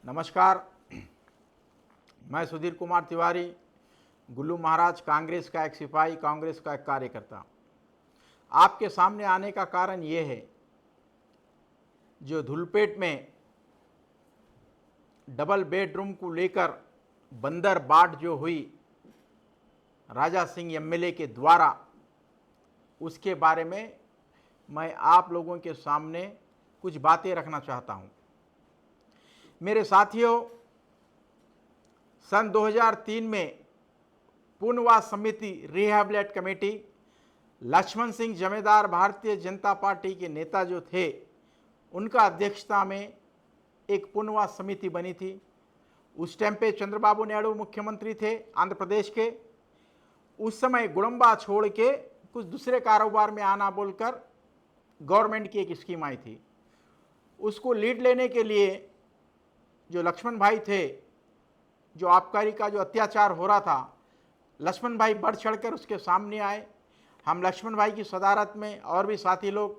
नमस्कार। मैं सुधीर कुमार तिवारी, गुल्लू महाराज, कांग्रेस का एक सिपाही, कांग्रेस का एक कार्यकर्ता। आपके सामने आने का कारण ये है, जो धुलपेट में डबल बेडरूम को लेकर बंदर बाट जो हुई राजा सिंह एमएलए के द्वारा, उसके बारे में मैं आप लोगों के सामने कुछ बातें रखना चाहता हूं। मेरे साथियों, सन 2003 में पुनर्वास समिति रिहैबिलिट कमेटी, लक्ष्मण सिंह जमेदार भारतीय जनता पार्टी के नेता जो थे, उनका अध्यक्षता में एक पुनर्वास समिति बनी थी। उस टाइम पे चंद्रबाबू नायडू मुख्यमंत्री थे आंध्र प्रदेश के। उस समय गुड़म्बा छोड़ के कुछ दूसरे कारोबार में आना बोलकर गवर्नमेंट की एक स्कीम आई थी। उसको लीड लेने के लिए जो लक्ष्मण भाई थे, जो आबकारी का जो अत्याचार हो रहा था, लक्ष्मण भाई बढ़ चढ़कर उसके सामने आए। हम लक्ष्मण भाई की सदारत में और भी साथी लोग,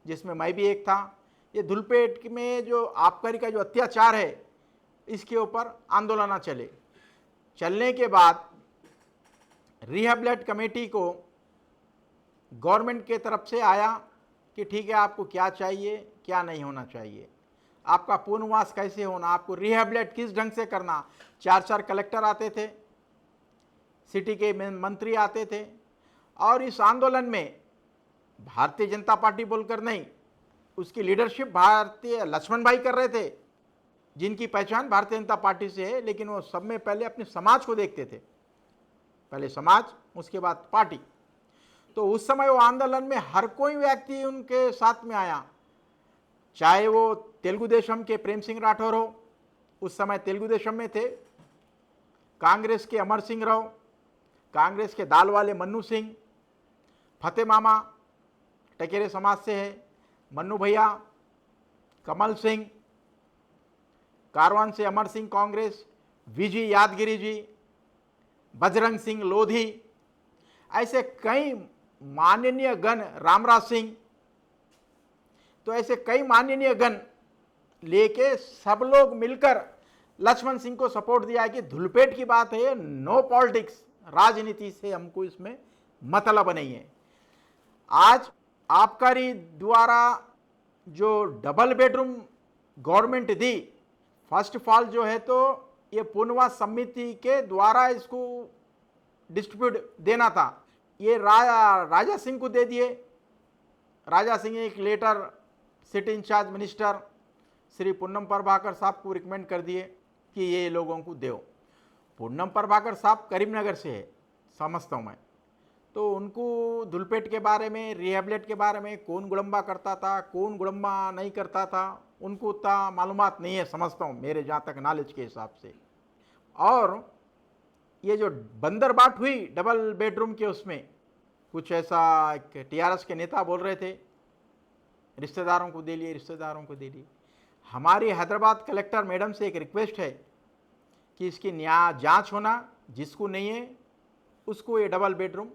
जिसमें मैं भी एक था, ये धुलपेट में जो आबकारी का जो अत्याचार है, इसके ऊपर आंदोलन चलने के बाद रिहैबिलिट कमेटी को गवर्नमेंट के तरफ से आया कि ठीक है, आपको क्या चाहिए, क्या नहीं होना चाहिए, आपका पुनर्वास कैसे होना, आपको रिहैबिलिट किस ढंग से करना। 4 कलेक्टर आते थे, सिटी के मंत्री आते थे, और इस आंदोलन में भारतीय जनता पार्टी बोलकर नहीं, उसकी लीडरशिप भारतीय लक्ष्मण भाई कर रहे थे, जिनकी पहचान भारतीय जनता पार्टी से है, लेकिन वो सब में पहले अपने समाज को देखते थे, पहले समाज, उसके बाद पार्टी। तो उस समय वो आंदोलन में हर कोई व्यक्ति उनके साथ में आया, चाहे वो तेलुगु देशम के प्रेम सिंह राठौर हो, उस समय तेलुगु देशम में थे, कांग्रेस के अमर सिंह राव, कांग्रेस के दाल वाले मन्नू सिंह, फतेह मामा टकेरे समाज से है, मन्नू भैया, कमल सिंह, कारवान से अमर सिंह कांग्रेस, विजी यादगिरी जी, बजरंग सिंह लोधी, ऐसे कई माननीय गण, रामराज सिंह, तो ऐसे कई माननीय गण लेके सब लोग मिलकर लक्ष्मण सिंह को सपोर्ट दिया है कि धुलपेट की बात है, नो पॉलिटिक्स, राजनीति से हमको इसमें मतलब नहीं है। आज आबकारी द्वारा जो double bedroom government the, first of all जो है तो ये पुनर्वास समिति के द्वारा इसको डिस्ट्रीब्यूट देना था, ये राजा सिंह को दे दिए। राजा सिंह एक letter city incharge minister Shri Poonam Prabhakar साहब को रिकमेंड कर दिए कि ये लोगों को दो। पूनम प्रभाकर साहब करीमनगर से है, समझता हूँ मैं, तो उनको धुलपेट के बारे में, रिहैबिलिट के बारे में, कौन गुड़म्बा करता था, कौन गुड़म्बा नहीं करता था, उनको उतना मालूमात नहीं है, समझता हूँ मेरे जहाँ तक नॉलेज के हिसाब से। और ये जो बंदर बाट हुई डबल बेडरूम के, उसमें कुछ ऐसा टीआरएस के नेता बोल रहे थे, रिश्तेदारों को दे लिए, रिश्तेदारों को दे लिए। हमारी हैदराबाद कलेक्टर मैडम से एक रिक्वेस्ट है कि इसकी जांच होना, जिसको नहीं है उसको ये डबल बेडरूम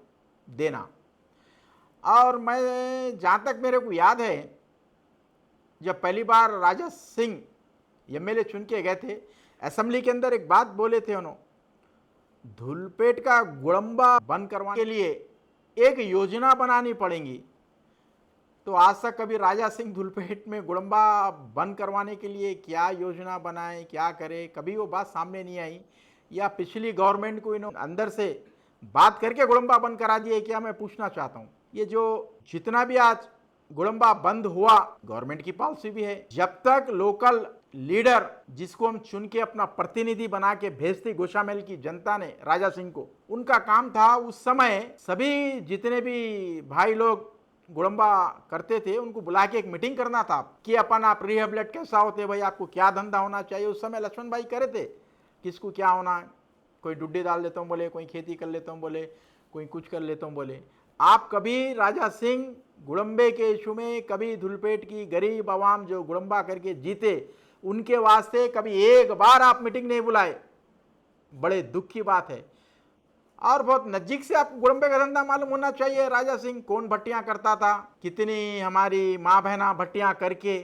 देना। और मैं जहाँ तक मेरे को याद है, जब पहली बार राजा सिंह एमएलए चुन के गए थे, असेंबली के अंदर एक बात बोले थे उन्होंने, धुलपेट का गुड़म्बा बंद करवाने के लिए एक योजना बनानी पड़ेगी। तो आज तक कभी राजा सिंह धुलपेट में गुड़म्बा बंद करवाने के लिए क्या योजना बनाए, क्या करे, कभी वो बात सामने नहीं आई, या पिछली गवर्नमेंट को इन्होंने अंदर से बात करके गुड़म्बा बंद करा दिए क्या, मैं पूछना चाहता हूँ। ये जो जितना भी आज गुड़म्बा बंद हुआ, गवर्नमेंट की पॉलिसी भी है, जब तक लोकल लीडर जिसको हम चुन के अपना प्रतिनिधि बना के भेजते गोशामेल की जनता ने राजा सिंह को, उनका काम था उस समय सभी जितने भी भाई लोग गुड़म्बा करते थे उनको बुला के एक मीटिंग करना था कि अपन आप रिहैबिलिट कैसा होते भाई, आपको क्या धंधा होना चाहिए। उस समय लक्ष्मण भाई करे थे किसको क्या होना है, कोई डुड्डी डाल लेता हूँ बोले, कोई खेती कर लेता हूँ बोले, कोई कुछ कर लेता हूँ बोले। आप कभी राजा सिंह गुड़म्बे के इशू में, कभी धुलपेट की गरीब आवाम जो गुड़म्बा करके जीते, उनके वास्ते कभी एक बार आप मीटिंग नहीं बुलाए, बड़े दुख की बात है। और बहुत नज़दीक से आपको गुड़म्बे का धंधा मालूम होना चाहिए, राजा सिंह कौन भट्टियां करता था, कितनी हमारी माँ बहना भट्टियां करके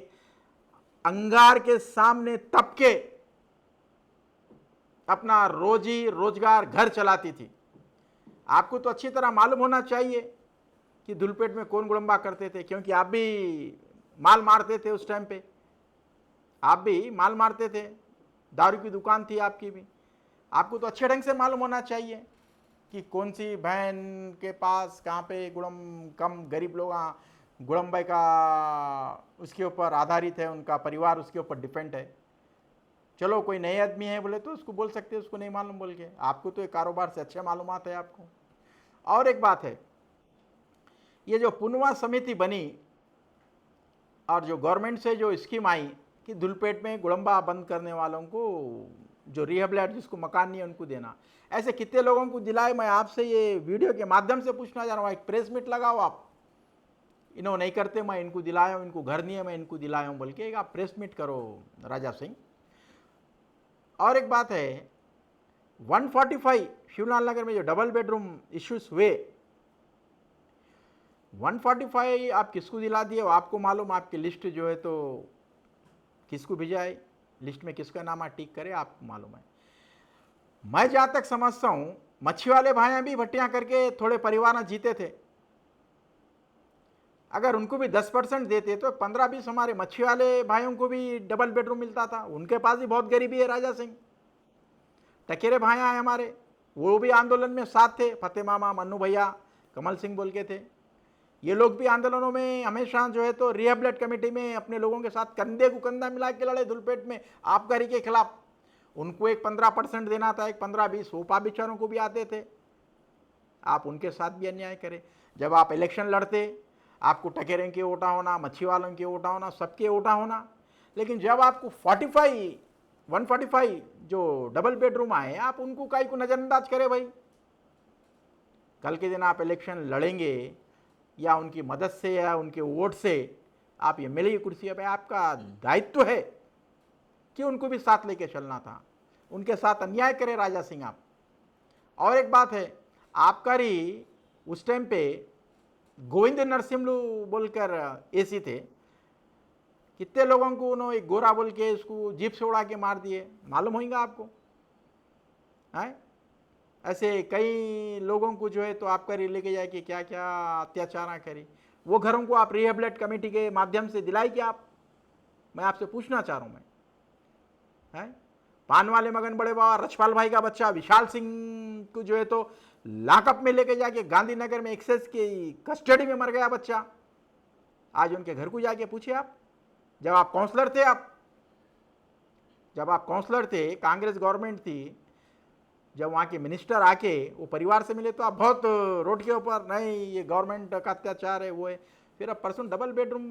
अंगार के सामने तप के अपना रोजी रोजगार घर चलाती थी। आपको तो अच्छी तरह मालूम होना चाहिए कि धुलपेट में कौन गुड़म्बा करते थे, क्योंकि आप भी माल मारते थे उस टाइम पे, आप भी माल मारते थे, दारू की दुकान थी आपकी भी। आपको तो अच्छे ढंग से मालूम होना चाहिए कि कौन सी बहन के पास कहाँ पे गुड़म कम गरीब लोग गुड़म्बे का उसके ऊपर आधारित है, उनका परिवार उसके ऊपर डिपेंड है। चलो कोई नए आदमी है बोले तो उसको बोल सकते हैं उसको नहीं मालूम बोल के, आपको तो ये कारोबार से अच्छे मालूमात है आपको। और एक बात है, ये जो पुनवा समिति बनी और जो गवर्नमेंट से जो स्कीम आई कि धुलपेट में गुड़म्बा बंद करने वालों को जो रिहेबिलिट जिसको मकान नहीं है उनको देना, ऐसे कितने लोगों को दिलाए, मैं आपसे ये वीडियो के माध्यम से पूछना चाह रहा हूँ। एक प्रेस मीट लगाओ आप, इन्होंने नहीं करते मैं इनको दिलाया हूँ, इनको घर नहीं है मैं इनको दिलाया हूँ बोल के एक आप प्रेस मीट करो राजा सिंह। और एक बात है, 145 शिवलाल नगर में जो डबल बेडरूम इश्यूज हुए, 145 आप किसको दिला दिए वो आपको मालूम, आपकी लिस्ट जो है तो किसको भिजाए, लिस्ट में किसका नाम टिक करे आपको मालूम है। मैं जहाँ तक समझता हूँ मच्छी वाले भाइयाँ भी भट्टियाँ करके थोड़े परिवार जीते थे, अगर उनको भी 10% देते तो 15-20 हमारे मच्छी वाले भाइयों को भी डबल बेडरूम मिलता था। उनके पास भी बहुत गरीबी है राजा सिंह। टकेरे भाइयाँ हैं हमारे, वो भी आंदोलन में साथ थे, फतेह मामा, मन्नू भैया, कमल सिंह बोल के थे, ये लोग भी आंदोलनों में हमेशा जो है तो रिहेबिलिट कमेटी में अपने लोगों के साथ कंधे को कंधा मिला के लड़े धुलपेट में आबकारी के खिलाफ। उनको एक 15% देना था, एक 15-20 वो बेचारों को भी आते थे। आप उनके साथ भी अन्याय करें। जब आप इलेक्शन लड़ते आपको टकेरे के वोटा होना, मच्छी वालों के वोटा होना, सबके वोटा होना, लेकिन जब आपको 145 जो डबल बेडरूम आए आप उनको काई को नज़रअंदाज करें भाई। कल के दिन आप इलेक्शन लड़ेंगे या उनकी मदद से या उनके वोट से आप एमएलए की कुर्सी पे, आपका दायित्व है कि उनको भी साथ लेके चलना था, उनके साथ अन्याय करे राजा सिंह आप। और एक बात है, आबकारी उस टाइम पे गोविंद नरसिम्लू बोलकर एसी थे, कितने लोगों को उन्होंने एक गोरा बोल के उसको जीप से उड़ा के मार दिए, मालूम होगा आपको है। ऐसे कई लोगों को जो है तो आपका लेके जाए कि क्या क्या अत्याचार करी, वो घरों को आप रिहेबिलिट कमेटी के माध्यम से दिलाई कि आप, मैं आपसे पूछना चाह रहा हूँ मैं, है पान वाले मगन बड़े बाबा रछपाल भाई का बच्चा विशाल सिंह को जो है तो लॉकअप में लेके जाके गांधीनगर में एक्सेस की कस्टडी में मर गया बच्चा। आज उनके घर को जाके पूछे आप, जब आप काउंसलर थे, जब आप काउंसलर थे, कांग्रेस गवर्नमेंट थी, जब वहाँ के मिनिस्टर आके वो परिवार से मिले तो आप बहुत रोड के ऊपर नहीं ये गवर्नमेंट का अत्याचार है वो है। फिर अब परसों डबल बेडरूम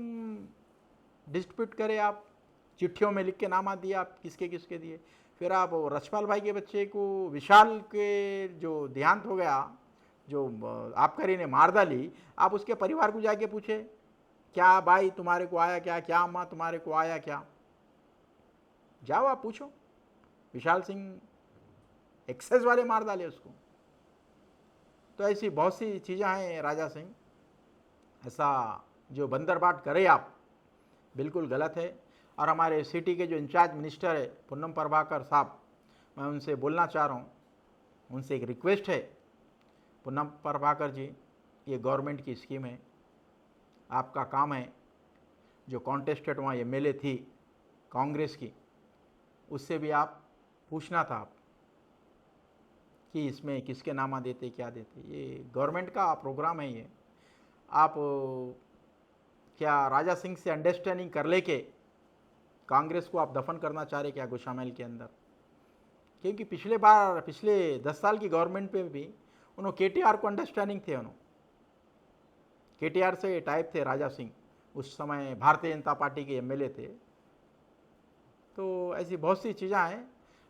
डिस्प्यूट करे, आप चिट्ठियों में लिख के नामा दिए आप किसके किसके दिए। फिर आप रछपाल भाई के बच्चे को विशाल के जो देहांत हो गया, जो आबकारी ने मार डाली, आप उसके परिवार को जाके पूछे क्या भाई तुम्हारे को आया क्या, क्या अम्मा तुम्हारे को आया क्या, जाओ आप पूछो। विशाल सिंह एक्सेस वाले मार डाले उसको। तो ऐसी बहुत सी चीज़ें हैं राजा सिंह, ऐसा जो बंदरबाट करे आप बिल्कुल गलत है। और हमारे सिटी के जो इंचार्ज मिनिस्टर है पुन्नम प्रभाकर साहब, मैं उनसे बोलना चाह रहा हूँ, उनसे एक रिक्वेस्ट है, पुन्नम प्रभाकर जी ये गवर्नमेंट की स्कीम है, आपका काम है, जो कॉन्टेस्टेड वहाँ एमएलए थी कांग्रेस की, उससे भी आप पूछना था आप कि इसमें किसके नामा देते क्या देते, ये गवर्नमेंट का प्रोग्राम है ये। आप क्या राजा सिंह से अंडरस्टैंडिंग कर लेके कांग्रेस को आप दफन करना चाह रहे क्या गोशामहल के अंदर? क्योंकि पिछले 10 साल की गवर्नमेंट पे भी उन्होंने केटीआर को अंडरस्टैंडिंग थे, उन्होंने केटीआर से टाइप थे राजा सिंह, उस समय भारतीय जनता पार्टी के एमएलए थे। तो ऐसी बहुत सी चीज़ें हैं।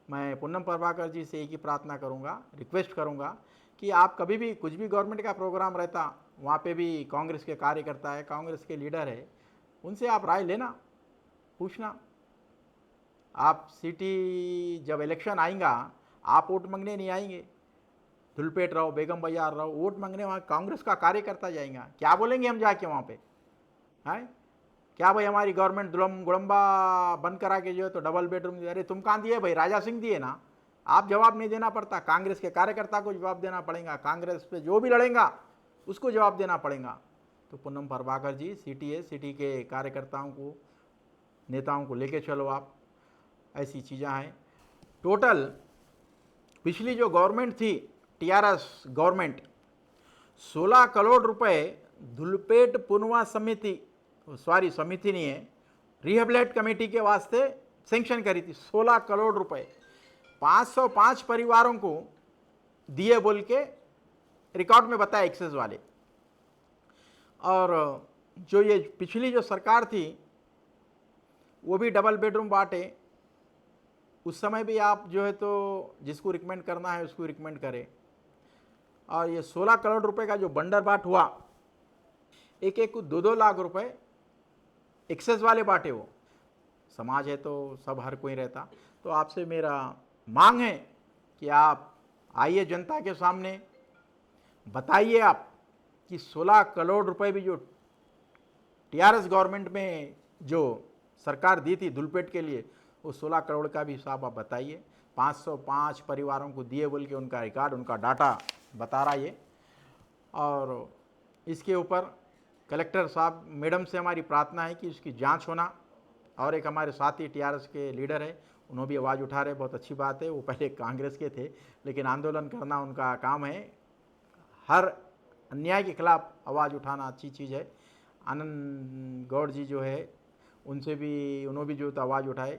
मैं पुन्नम प्रभाकर जी से एक ही प्रार्थना करूंगा, रिक्वेस्ट करूंगा कि आप कभी भी कुछ भी गवर्नमेंट का प्रोग्राम रहता, वहाँ पे भी कांग्रेस के कार्यकर्ता है, कांग्रेस के लीडर है, उनसे आप राय लेना, पूछना। आप सिटी जब इलेक्शन आएगा आप वोट मांगने नहीं आएंगे, धुलपेट रहो, बेगम बाजार रहो, वोट मांगने वहाँ कांग्रेस का कार्यकर्ता जाएगा, क्या बोलेंगे हम जाके वहाँ पे, हैं क्या भाई हमारी गवर्नमेंट गुड़म्बा बंद करा के जो है तो डबल बेडरूम दिए। अरे तुम कहाँ दिए भाई, राजा सिंह दिए ना, आप जवाब नहीं देना पड़ता, कांग्रेस के कार्यकर्ता को जवाब देना पड़ेगा, कांग्रेस पे जो भी लड़ेगा उसको जवाब देना पड़ेगा। तो पूनम प्रभाकर जी, सिटी के कार्यकर्ताओं को, नेताओं को लेके चलो आप, ऐसी चीज़ें हैं। टोटल पिछली जो गवर्नमेंट थी, टीआरएस गवर्नमेंट, 16 करोड़ रुपए धुलपेट पुनवा समिति नहीं है, रिहेबिलिट कमेटी के वास्ते सेंक्शन करी थी। 16 करोड़ रुपए 505 परिवारों को दिए बोल के रिकॉर्ड में बताया एक्सेस वाले। और जो ये पिछली जो सरकार थी वो भी डबल बेडरूम बांटे, उस समय भी आप जो है तो जिसको रिकमेंड करना है उसको रिकमेंड करें। और ये 16 करोड़ रुपए का जो बंडर बाट हुआ, एक एक को 2-2 लाख रुपए एक्सेस वाले बांटे। वो समाज है तो सब हर कोई रहता। तो आपसे मेरा मांग है कि आप आइए जनता के सामने, बताइए आप कि 16 करोड़ रुपए भी जो टीआरएस गवर्नमेंट में जो सरकार दी थी धुलपेट के लिए, वो 16 करोड़ का भी हिसाब आप बताइए। 505 परिवारों को दिए बोल के उनका रिकॉर्ड, उनका डाटा बता रहा ये। और इसके ऊपर कलेक्टर साहब मैडम से हमारी प्रार्थना है कि उसकी जांच होना। और एक हमारे साथी टीआरएस के लीडर है, उन्होंने भी आवाज़ उठा रहे, बहुत अच्छी बात है। वो पहले कांग्रेस के थे लेकिन आंदोलन करना उनका काम है, हर अन्याय के खिलाफ आवाज़ उठाना अच्छी चीज़ है। आनंद गौड़ जी जो है उनसे भी, उन्होंने भी जो तो आवाज़ उठाए,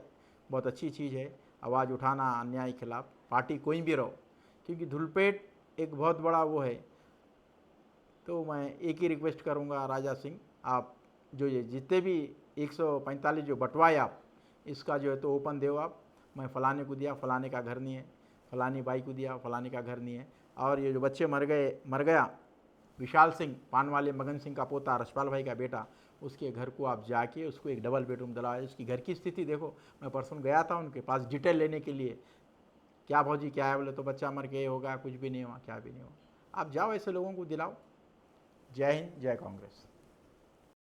बहुत अच्छी चीज़ है आवाज़ उठाना अन्याय के खिलाफ, पार्टी कोई भी रहो, क्योंकि धुलपेट एक बहुत बड़ा वो है। तो मैं एक ही रिक्वेस्ट करूंगा राजा सिंह, आप जो ये जितने भी 145 जो बंटवाए आप, इसका जो है तो ओपन दो आप। मैं फलाने को दिया, फलाने का घर नहीं है, फलानी बाई को दिया, फलाने का घर नहीं है। और ये जो बच्चे मर गया, विशाल सिंह पान वाले मगन सिंह का पोता, रशपाल भाई का बेटा, उसके घर को आप जाके उसको एक डबल बेडरूम दिलाए। उसकी घर की स्थिति देखो, मैं परसों गया था उनके पास डिटेल लेने के लिए, क्या भौजी क्या है, बोले तो बच्चा मर गया होगा, कुछ भी नहीं हुआ, क्या भी नहीं हुआ। आप जाओ ऐसे लोगों को दिलाओ। जय हिंद, जय कांग्रेस।